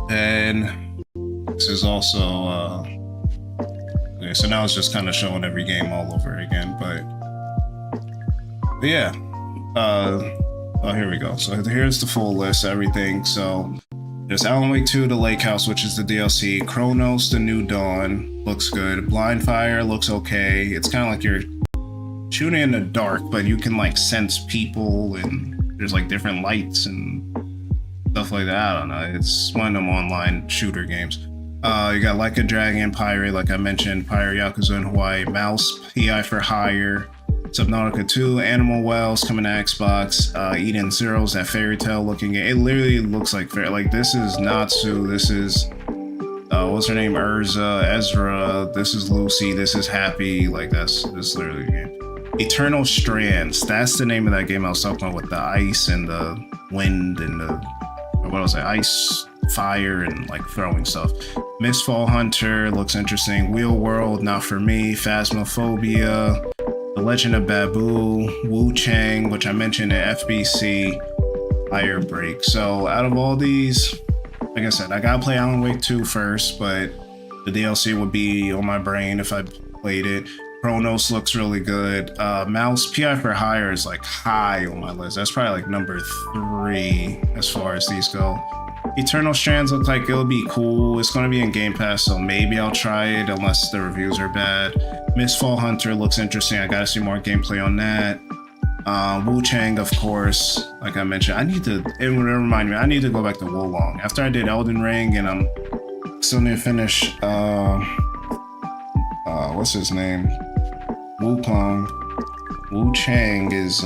And this is also okay, so now it's just kind of showing every game all over again, but yeah. Oh, here we go. So here's the full list, everything. So there's Alan Wake 2, The Lake House, which is the DLC. Chronos, The New Dawn, looks good. Blind Fire looks okay. It's kind of like you're shooting in the dark, but you can like sense people, and there's like different lights and stuff like that. I don't know. It's one of them online shooter games. You got Like a Dragon, Pirate, like I mentioned, Pirate Yakuza in Hawaii, Mouse, PI for Hire, Subnautica 2, Animal Wells coming to Xbox, Eden Zero's that fairy tale looking game. It literally looks like like this is Natsu, this is what's her name, Ezra, this is Lucy, this is Happy. Like this literally the game. Eternal Strands, that's the name of that game I was talking about, with the ice and the wind and ice, fire, and like throwing stuff. Mistfall Hunter looks interesting. Wheel World, not for me. Phasmophobia, The Legend of Babu, Wu Chang, which I mentioned in FBC, Fire Break. So out of all these, like I said, I gotta play Alan Wake 2 first, but the DLC would be on my brain if I played it. Chronos looks really good. Mouse, PI for Hire is like high on my list. That's probably like number 3 as far as these go. Eternal Strands look like it'll be cool. It's going to be in Game Pass, so maybe I'll try it unless the reviews are bad. Mistfall Hunter looks interesting. I gotta see more gameplay on that. Wu Chang, of course, like I mentioned. It would remind me, I need to go back to Wolong. After I did Elden Ring, and I'm still need to finish, what's his name? Wukong. Wu Chang is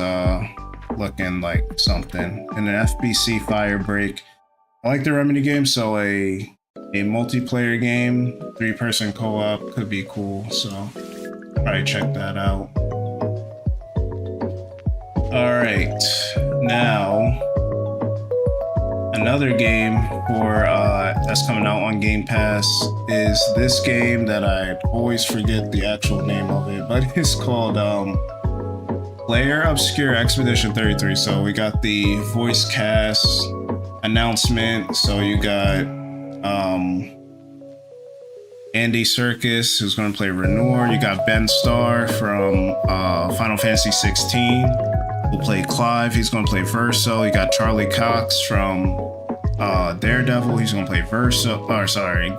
looking like something. And an FBC Fire Break. I like the Remedy game, so a multiplayer game, 3-person co-op could be cool, so probably check that out. Alright, now another game for that's coming out on Game Pass is this game that I always forget the actual name of it, but it's called Clair Obscur Expedition 33. So we got the voice cast announcement. So you got Andy Serkis, who's going to play Renor. You got Ben Starr from Final Fantasy 16, who played Clive. He's going to play Verso. You got Charlie Cox from Daredevil. He's going to play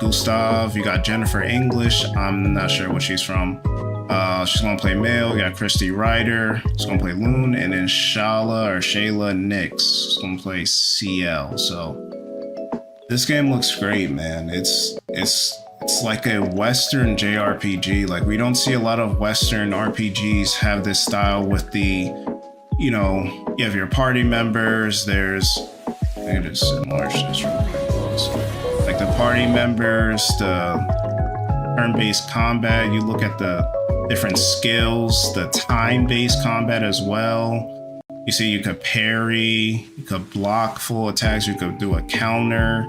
Gustav. You got Jennifer English. I'm not sure what she's from. She's going to play Male. You got Christy Ryder. She's going to play Loon. And then Shayla Nix. She's going to play CL. So this game looks great, man. It's like a Western JRPG. Like, we don't see a lot of Western RPGs have this style with the, you have your party members. I just enlarge this real quick. Like the party members, the turn-based combat. You look at the different skills, the time-based combat as well. You see, you could parry, you could block full attacks, you could do a counter.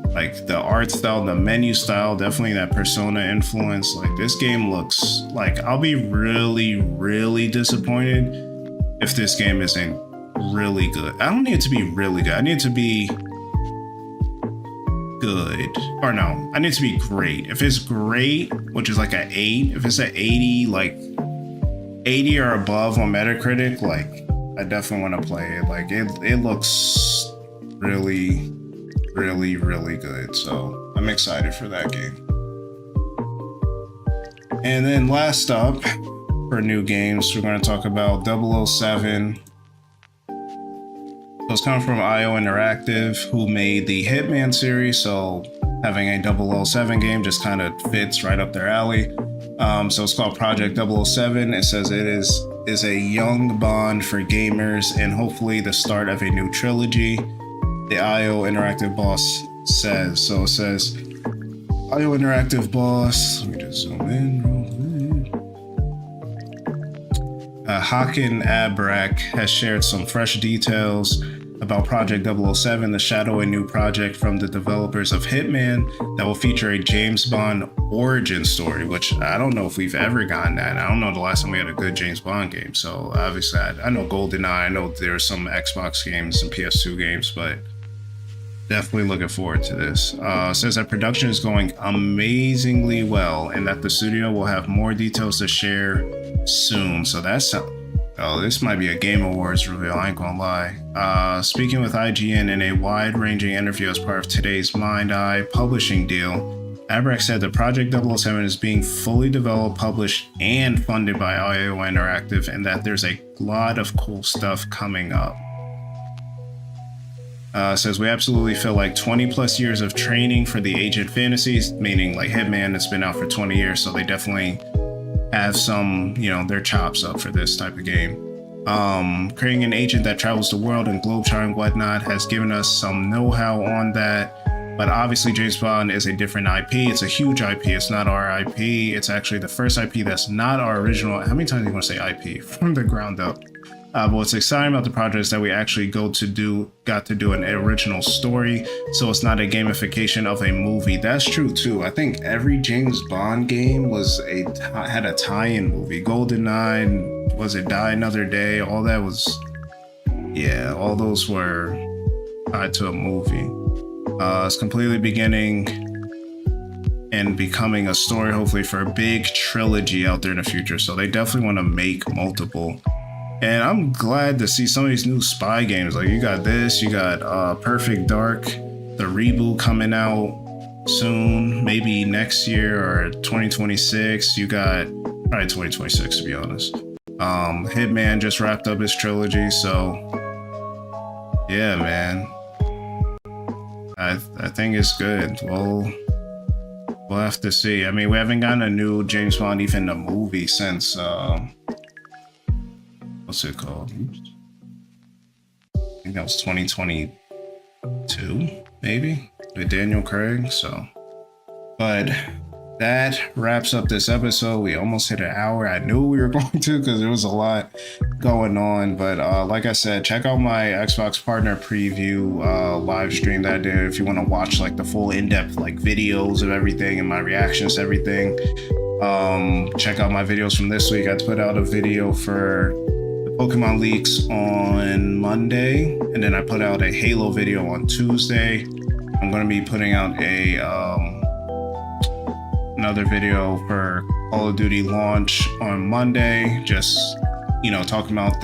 Like the art style, the menu style, definitely that Persona influence. Like, this game looks like, I'll be really, really disappointed if this game isn't really good. I don't need it to be really good. I need it to be good. Or no, I need it to be great. If it's great, which is like an 8, if it's an 80, like 80 or above on Metacritic, like I definitely want to play it. Like it looks really, really, really good. So I'm excited for that game. And then last up for new games, we're going to talk about 007. So it's coming from IO Interactive, who made the Hitman series. So having a 007 game just kind of fits right up their alley. So it's called Project 007. It says it is a young Bond for gamers and hopefully the start of a new trilogy. The IO Interactive boss says. So it says, IO Interactive boss, let me just zoom in real quick. Hakan Abrak has shared some fresh details about Project 007, the shadow and new project from the developers of Hitman that will feature a James Bond origin story, which I don't know if we've ever gotten that. I don't know the last time we had a good James Bond game. So obviously I know GoldenEye, I know there's some Xbox games and PS2 games, but definitely looking forward to this. Says that production is going amazingly well and that the studio will have more details to share soon. So that's this might be a Game Awards reveal, I ain't gonna lie. Speaking with IGN in a wide-ranging interview as part of today's Mind Eye publishing deal, Abrak said that Project 007 is being fully developed, published, and funded by IO Interactive, and that there's a lot of cool stuff coming up. Says we absolutely feel like 20 plus years of training for the agent fantasies, meaning like Hitman that's been out for 20 years, so they definitely have some, their chops up for this type of game. Creating an agent that travels the world and globetrotting and whatnot has given us some know-how on that, but obviously James Bond is a different IP. It's a huge IP. It's not our IP. It's actually the first IP that's not our original. How many times do you want to say IP? From the ground up. But what's exciting about the project is that we actually got to do an original story, so it's not a gamification of a movie. That's true too. I think every James Bond game had a tie-in movie. GoldenEye, was it Die Another Day? All that was, all those were tied to a movie. It's completely beginning and becoming a story, hopefully, for a big trilogy out there in the future. So they definitely want to make multiple. And I'm glad to see some of these new spy games. Like you got this, you got Perfect Dark, the reboot coming out soon, maybe next year or 2026. You got probably 2026 to be honest. Hitman just wrapped up his trilogy, so yeah, man. I think it's good. We'll have to see. I mean, we haven't gotten a new James Bond even a movie since what's it called? I think that was 2022, maybe, with Daniel Craig. So, but that wraps up this episode. We almost hit an hour. I knew we were going to because there was a lot going on. But like I said, check out my Xbox partner preview live stream that I did if you want to watch like the full in-depth like videos of everything and my reactions to everything. Check out my videos from this week. I put out a video for Pokemon leaks on Monday, and then I put out a Halo video on Tuesday. I'm going to be putting out another video for Call of Duty launch on Monday, just talking about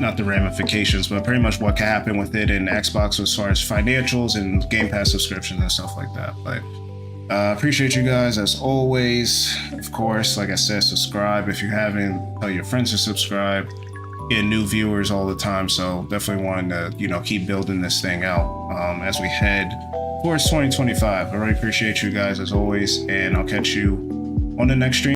not the ramifications, but pretty much what can happen with it in Xbox as far as financials and Game Pass subscriptions and stuff like that. But appreciate you guys as always. Of course, like I said, subscribe if you haven't. Tell your friends to subscribe. Get new viewers all the time, so definitely wanting to keep building this thing out as we head towards 2025. I really appreciate you guys as always, and I'll catch you on the next stream.